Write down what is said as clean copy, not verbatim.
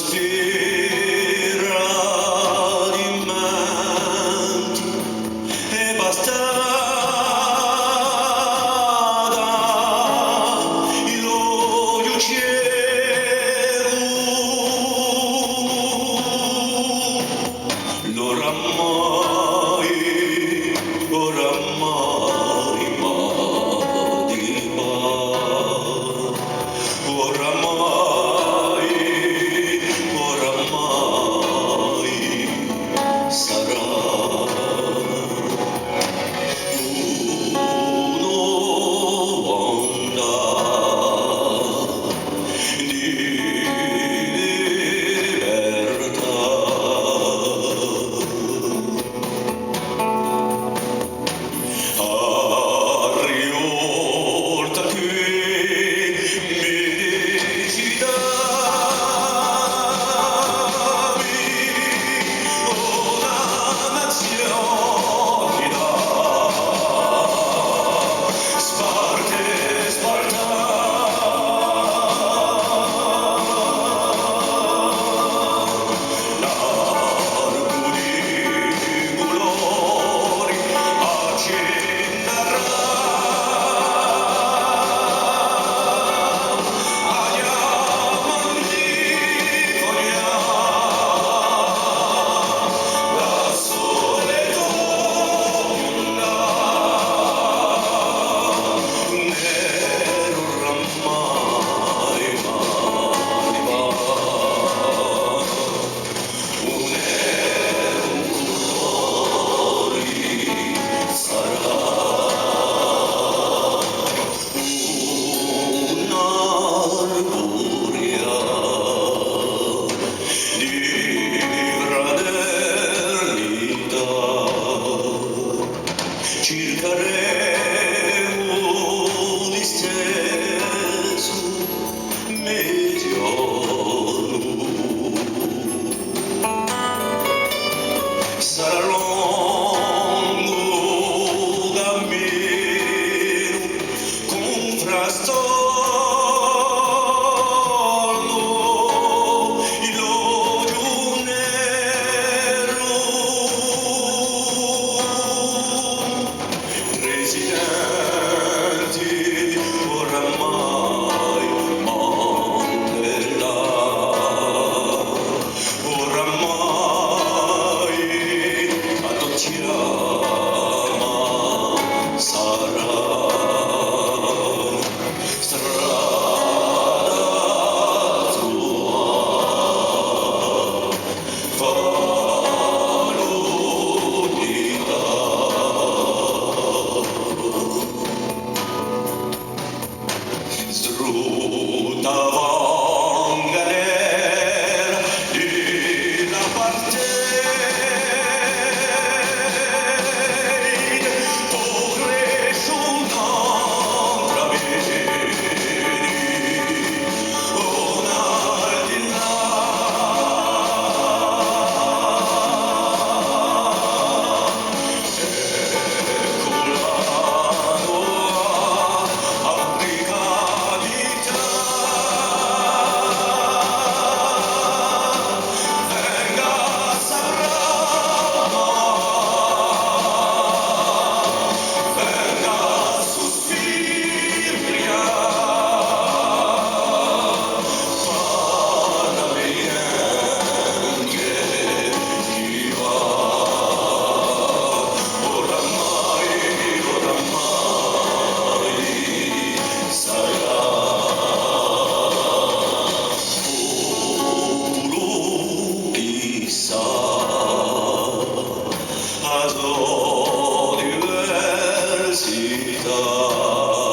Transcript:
sfiradimenti e bastada il olio cielo oramai ma di oramai sarà un'onda di libertà. Arriolta che mi desideravi una nazione Sparte, Sparta. Largo di colori accenderà a diamanti conià da sole donna nero oramai ma di un nero colori sarà un'armonia di fraternità. Cercheremo l'isteso mediano. Sarà lungo cammino contrastando il olio nero. Residenti oramai Mandela, oramai adottiamo sarà strada tua valutità. Sruttavamo galera di la parte pure sull'altra vedi una di là Africa ad università.